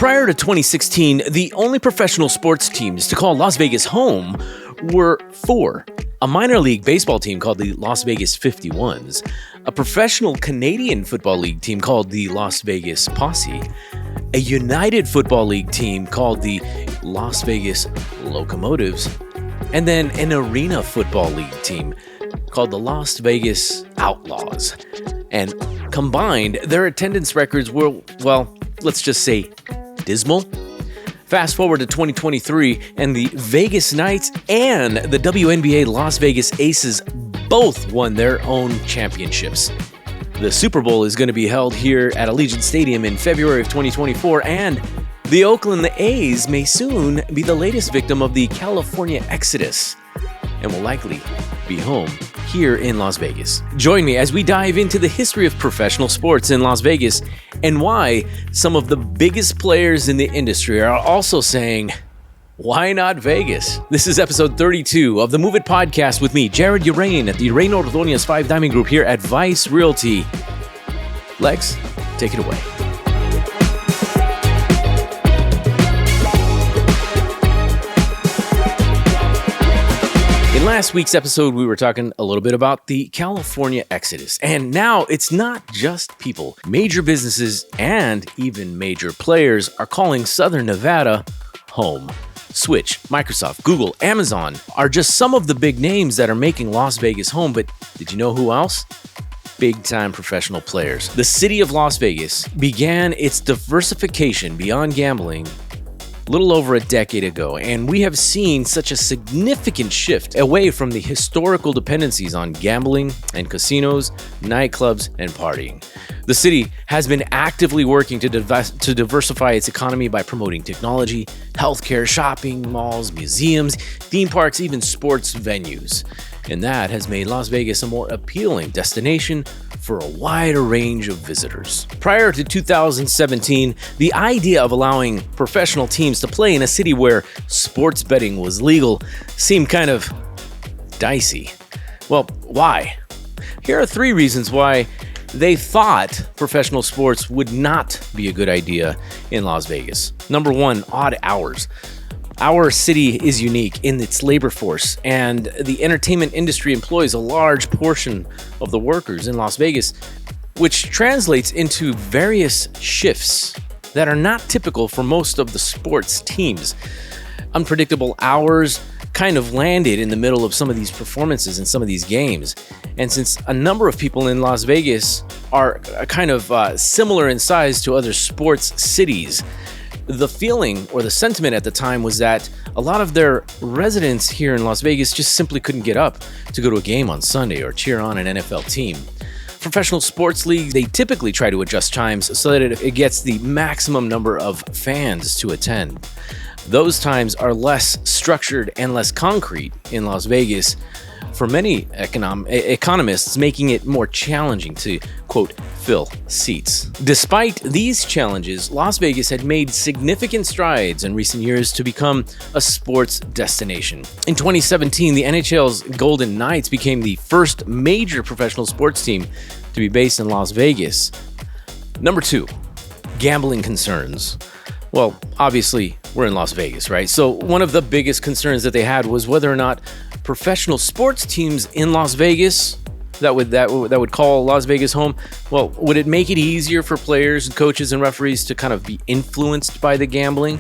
Prior to 2016, the only professional sports teams to call Las Vegas home were four. A minor league baseball team called the Las Vegas 51s, a professional Canadian Football League team called the Las Vegas Posse, a United Football League team called the Las Vegas Locomotives, and then an Arena Football League team called the Las Vegas Outlaws. And combined, their attendance records were, well, let's just say dismal. Fast forward to 2023, and the Vegas Knights and the WNBA Las Vegas Aces both won their own championships. The Super Bowl is going to be held here at Allegiant Stadium in February of 2024, and the Oakland A's may soon be the latest victim of the California exodus and will likely be home here in Las Vegas. Join me as we dive into the history of professional sports in Las Vegas and why some of the biggest players in the industry are also saying, why not Vegas? This is episode 32 of the Move It podcast with me, Jared Uraine at the Uraine Ordonez 5 Diamond Group here at Vice Realty. Lex, take it away. In last week's episode, we were talking a little bit about the California exodus, and now it's not just people. Major businesses and even major players are calling Southern Nevada home. Switch, Microsoft, Google, Amazon are just some of the big names that are making Las Vegas home, but did you know who else? Big-time professional players. The city of Las Vegas began its diversification beyond gambling a little over a decade ago, and we have seen such a significant shift away from the historical dependencies on gambling and casinos, nightclubs, and partying. The city has been actively working to diversify its economy by promoting technology, healthcare, shopping, malls, museums, theme parks, even sports venues. And that has made Las Vegas a more appealing destination for a wider range of visitors. Prior to 2017, the idea of allowing professional teams to play in a city where sports betting was legal seemed kind of dicey. Well, why? Here are 3 reasons why they thought professional sports would not be a good idea in Las Vegas. Number 1, odd hours. Our city is unique in its labor force, and the entertainment industry employs a large portion of the workers in Las Vegas, which translates into various shifts that are not typical for most of the sports teams. Unpredictable hours kind of landed in the middle of some of these performances and some of these games. And since a number of people in Las Vegas are kind of similar in size to other sports cities, the feeling or the sentiment at the time was that a lot of their residents here in Las Vegas just simply couldn't get up to go to a game on Sunday or cheer on an NFL team. Professional sports leagues, they typically try to adjust times so that it gets the maximum number of fans to attend. Those times are less structured and less concrete in Las Vegas, for many economists, making it more challenging to, quote, fill seats. Despite these challenges, Las Vegas had made significant strides in recent years to become a sports destination. In 2017, the NHL's Golden Knights became the first major professional sports team to be based in Las Vegas. Number 2, gambling concerns. Well, obviously, we're in Las Vegas, right? So one of the biggest concerns that they had was whether or not professional sports teams in Las Vegas that would call Las Vegas home, well, would it make it easier for players and coaches and referees to kind of be influenced by the gambling,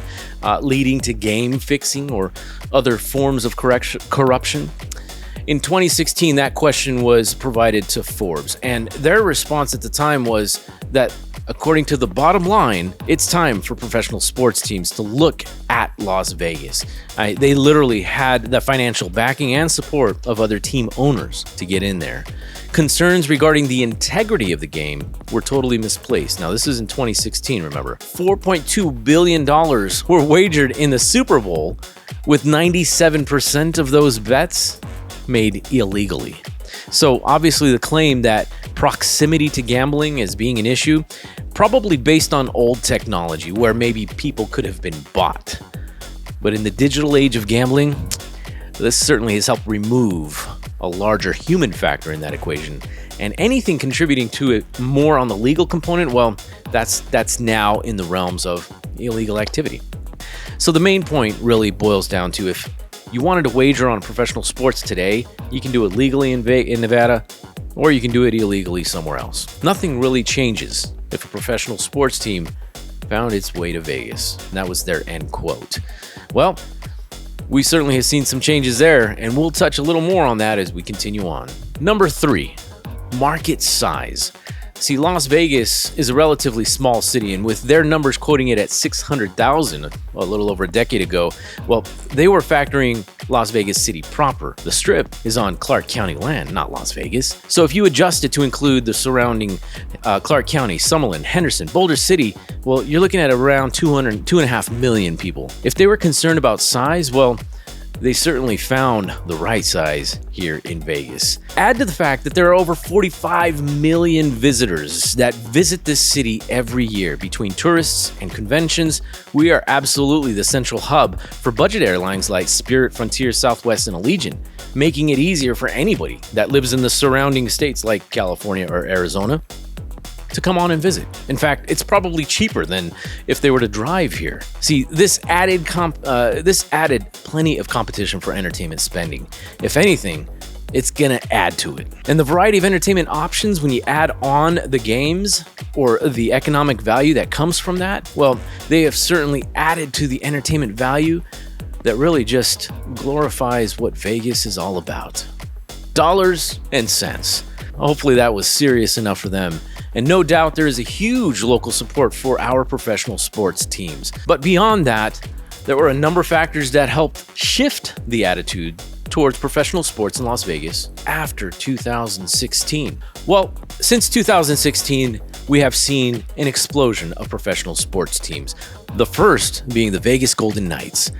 leading to game fixing or other forms of corruption? In 2016, that question was provided to Forbes, and their response at the time was that, according to the bottom line, it's time for professional sports teams to look at Las Vegas. They literally had the financial backing and support of other team owners to get in there. Concerns regarding the integrity of the game were totally misplaced. Now, this is in 2016, remember. $4.2 billion were wagered in the Super Bowl, with 97% of those bets made illegally. So obviously the claim that proximity to gambling is being an issue, probably based on old technology where maybe people could have been bought. But in the digital age of gambling, this certainly has helped remove a larger human factor in that equation. And anything contributing to it more on the legal component, well, that's now in the realms of illegal activity. So the main point really boils down to, if you wanted to wager on professional sports today, you can do it legally in Nevada, or you can do it illegally somewhere else. Nothing really changes if a professional sports team found its way to Vegas. And that was their end quote. Well, we certainly have seen some changes there, and we'll touch a little more on that as we continue on. Number 3, market size. See, Las Vegas is a relatively small city, and with their numbers quoting it at 600,000 a little over a decade ago, well, they were factoring Las Vegas City proper. The Strip is on Clark County land, not Las Vegas. So if you adjust it to include the surrounding Clark County, Summerlin, Henderson, Boulder City, well, you're looking at around 2.5 million people. If they were concerned about size, well, they certainly found the right size here in Vegas. Add to the fact that there are over 45 million visitors that visit this city every year. Between tourists and conventions, we are absolutely the central hub for budget airlines like Spirit, Frontier, Southwest, and Allegiant, making it easier for anybody that lives in the surrounding states like California or Arizona to come on and visit. In fact, it's probably cheaper than if they were to drive here. See, this added plenty of competition for entertainment spending. If anything, it's gonna add to it. And the variety of entertainment options, when you add on the games or the economic value that comes from that, well, they have certainly added to the entertainment value that really just glorifies what Vegas is all about. Dollars and cents. Hopefully that was serious enough for them. And no doubt there is a huge local support for our professional sports teams. But beyond that, there were a number of factors that helped shift the attitude towards professional sports in Las Vegas after 2016. Well, since 2016, we have seen an explosion of professional sports teams. The first being the Vegas Golden Knights.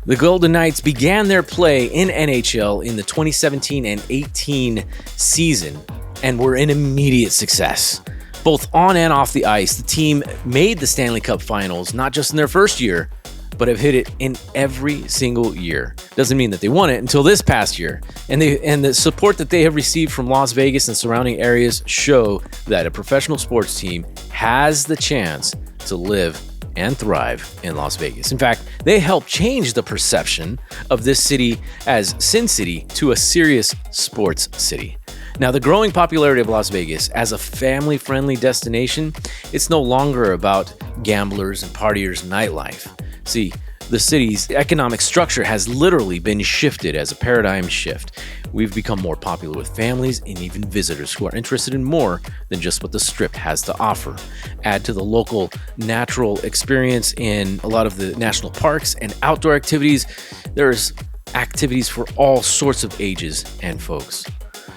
The Golden Knights began their play in NHL in the 2017 and 18 season and were an immediate success. Both on and off the ice, the team made the Stanley Cup Finals, not just in their first year, but have hit it in every single year. Doesn't mean that they won it until this past year. And the support that they have received from Las Vegas and surrounding areas show that a professional sports team has the chance to live and thrive in Las Vegas. In fact, they helped change the perception of this city as Sin City to a serious sports city. Now, the growing popularity of Las Vegas as a family-friendly destination, it's no longer about gamblers and partiers' nightlife. See, the city's economic structure has literally been shifted as a paradigm shift. We've become more popular with families and even visitors who are interested in more than just what the Strip has to offer. Add to the local natural experience in a lot of the national parks and outdoor activities, there's activities for all sorts of ages and folks.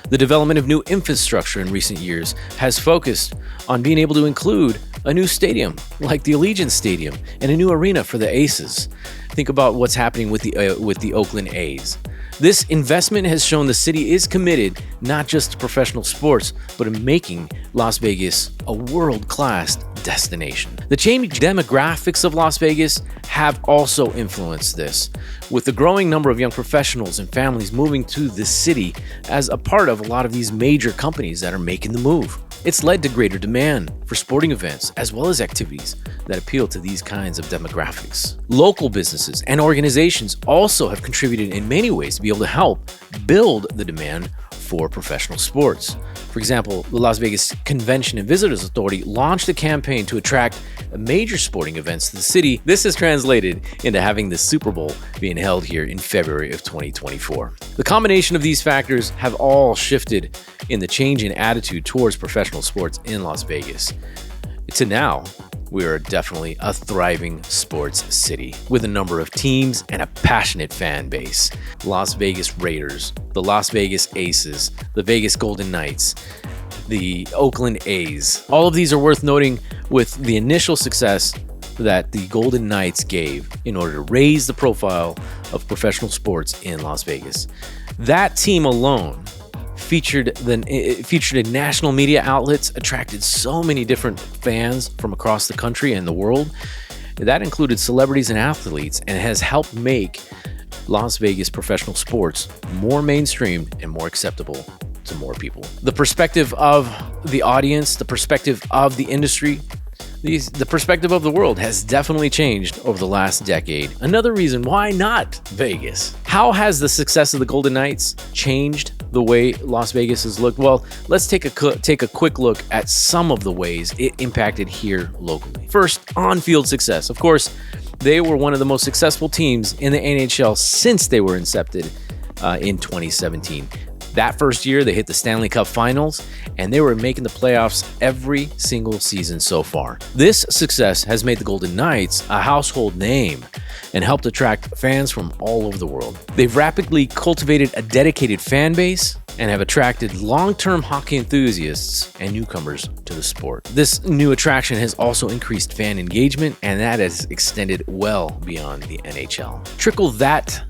The development of new infrastructure in recent years has focused on being able to include a new stadium like the Allegiant Stadium and a new arena for the Aces. Think about what's happening with the Oakland A's. This investment has shown the city is committed not just to professional sports, but in making Las Vegas a world-class destination. The changing demographics of Las Vegas have also influenced this, with the growing number of young professionals and families moving to the city as a part of a lot of these major companies that are making the move. It's led to greater demand for sporting events as well as activities that appeal to these kinds of demographics. Local businesses and organizations also have contributed in many ways to be able to help build the demand for professional sports. For example, the Las Vegas Convention and Visitors Authority launched a campaign to attract major sporting events to the city. This has translated into having the Super Bowl being held here in February of 2024. The combination of these factors have all shifted in the change in attitude towards professional sports in Las Vegas. To now, we are definitely a thriving sports city with a number of teams and a passionate fan base. Las Vegas Raiders, the Las Vegas Aces, the Vegas Golden Knights, the Oakland A's. All of these are worth noting with the initial success that the Golden Knights gave in order to raise the profile of professional sports in Las Vegas. That team alone featured in national media outlets, attracted so many different fans from across the country and the world. That included celebrities and athletes, and has helped make Las Vegas professional sports more mainstream and more acceptable to more people. The perspective of the audience, the perspective of the industry, the perspective of the world has definitely changed over the last decade. Another reason why not Vegas. How has the success of the Golden Knights changed the way Las Vegas has looked? Well, let's take a quick look at some of the ways it impacted here locally. First, on-field success. Of course, they were one of the most successful teams in the NHL since they were incepted in 2017. That first year, they hit the Stanley Cup Finals, and they were making the playoffs every single season so far. This success has made the Golden Knights a household name and helped attract fans from all over the world. They've rapidly cultivated a dedicated fan base and have attracted long-term hockey enthusiasts and newcomers to the sport. This new attraction has also increased fan engagement, and that has extended well beyond the NHL. Trickle that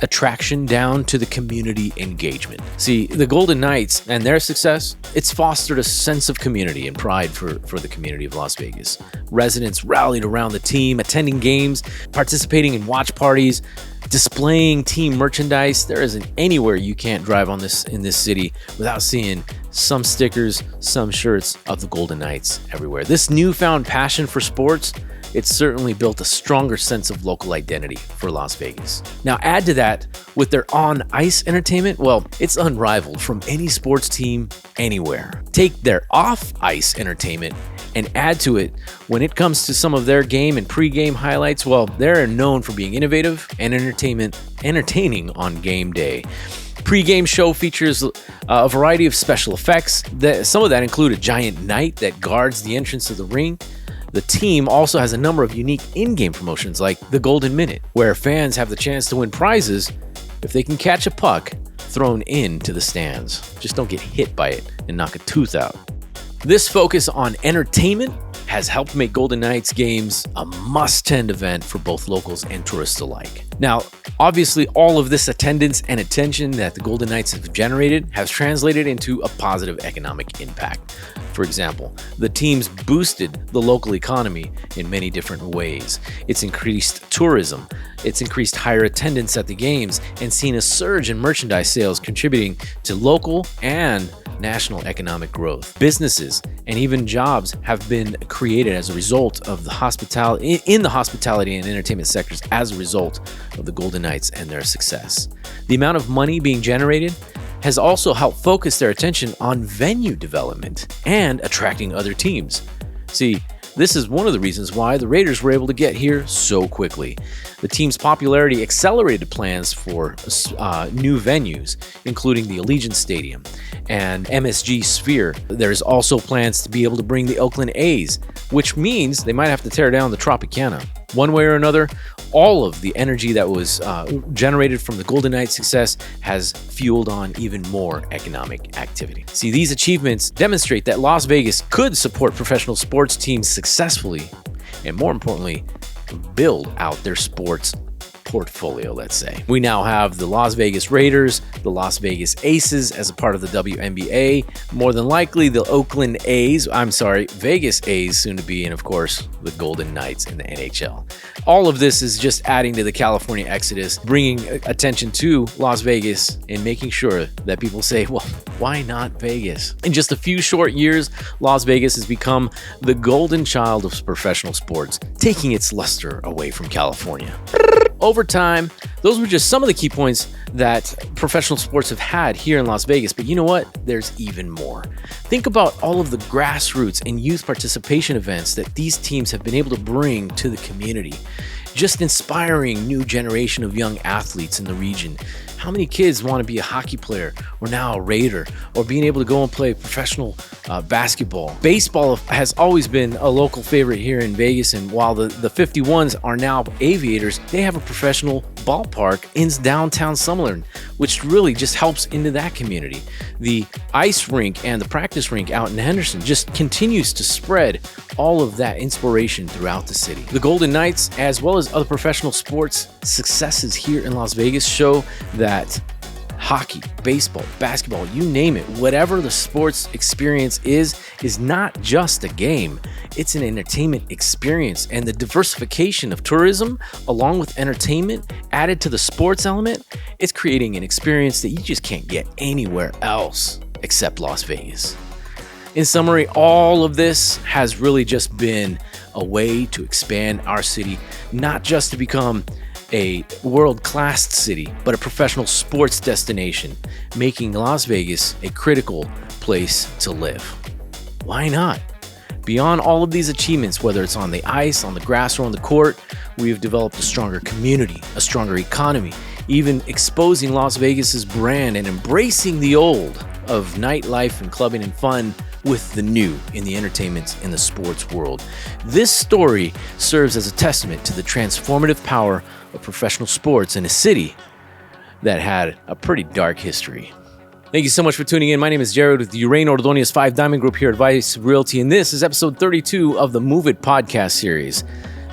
attraction down to the community engagement. See, the Golden Knights and their success, it's fostered a sense of community and pride for the community of Las Vegas. Residents rallied around the team, attending games, participating in watch parties, displaying team merchandise. There isn't anywhere you can't drive in this city without seeing some stickers, some shirts of the Golden Knights everywhere. This newfound passion for sports, it's certainly built a stronger sense of local identity for Las Vegas. Now add to that with their on-ice entertainment, well, it's unrivaled from any sports team anywhere. Take their off-ice entertainment and add to it when it comes to some of their game and pre-game highlights, well, they're known for being innovative and entertaining on game day. Pre-game show features a variety of special effects. Some of that include a giant knight that guards the entrance to the ring. The team also has a number of unique in-game promotions like the Golden Minute, where fans have the chance to win prizes if they can catch a puck thrown into the stands. Just don't get hit by it and knock a tooth out. This focus on entertainment has helped make Golden Knights games a must-attend event for both locals and tourists alike. Now, obviously, all of this attendance and attention that the Golden Knights have generated has translated into a positive economic impact. For example, the teams boosted the local economy in many different ways. It's increased tourism, it's increased higher attendance at the games, and seen a surge in merchandise sales contributing to local and national economic growth. Businesses and even jobs have been created as a result of the hospitality and entertainment sectors as a result of the Golden Knights and their success. The amount of money being generated has also helped focus their attention on venue development and attracting other teams. See, this is one of the reasons why the Raiders were able to get here so quickly. The team's popularity accelerated plans for new venues, including the Allegiant Stadium and MSG Sphere. There's also plans to be able to bring the Oakland A's, which means they might have to tear down the Tropicana. One way or another, all of the energy that was generated from the Golden Knights' success has fueled on even more economic activity. See, these achievements demonstrate that Las Vegas could support professional sports teams successfully, and more importantly, build out their sports portfolio, let's say. We now have the Las Vegas Raiders, the Las Vegas Aces as a part of the WNBA, more than likely the Vegas A's soon to be, and of course, the Golden Knights in the NHL. All of this is just adding to the California exodus, bringing attention to Las Vegas and making sure that people say, well, why not Vegas? In just a few short years, Las Vegas has become the golden child of professional sports, taking its luster away from California. Over time, those were just some of the key points that professional sports have had here in Las Vegas, but you know what? There's even more. Think about all of the grassroots and youth participation events that these teams have been able to bring to the community, just inspiring new generation of young athletes in the region. How many kids want to be a hockey player or now a Raider, or being able to go and play professional basketball? Baseball has always been a local favorite here in Vegas, and while the 51s are now Aviators, they have a professional ballpark in downtown Summerlin, which really just helps into that community. The ice rink and the practice rink out in Henderson just continues to spread all of that inspiration throughout the city. The Golden Knights, as well as other professional sports successes here in Las Vegas, show that hockey, baseball, basketball, you name it. Whatever the sports experience is not just a game. It's an entertainment experience. And the diversification of tourism, along with entertainment, added to the sports element, it's creating an experience that you just can't get anywhere else except Las Vegas. In summary, all of this has really just been a way to expand our city, not just to become a world-class city, but a professional sports destination, making Las Vegas a critical place to live. Why not? Beyond all of these achievements, whether it's on the ice, on the grass, or on the court, we've developed a stronger community, a stronger economy, even exposing Las Vegas's brand and embracing the old of nightlife and clubbing and fun with the new in the entertainment and the sports world. This story serves as a testament to the transformative power of professional sports in a city that had a pretty dark history. Thank you so much for tuning in. My name is Jared with Uraine Ordonez's Five Diamond Group here at Vice Realty, and this is episode 32 of the Move It podcast series.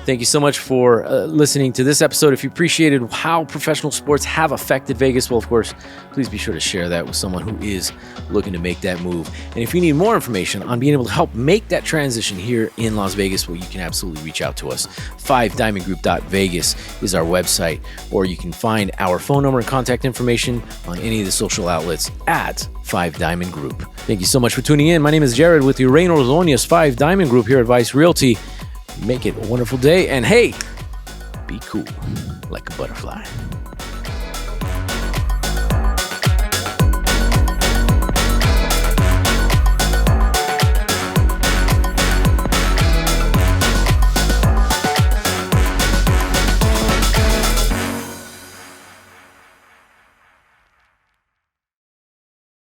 Thank you so much for listening to this episode. If you appreciated how professional sports have affected Vegas, well, of course, please be sure to share that with someone who is looking to make that move. And if you need more information on being able to help make that transition here in Las Vegas, well, you can absolutely reach out to us. FiveDiamondGroup.Vegas is our website, or you can find our phone number and contact information on any of the social outlets at Five Diamond Group. Thank you so much for tuning in. My name is Jared with Uraine Ordonez's Five Diamond Group here at Vice Realty. Make it a wonderful day, and hey, be cool like a butterfly.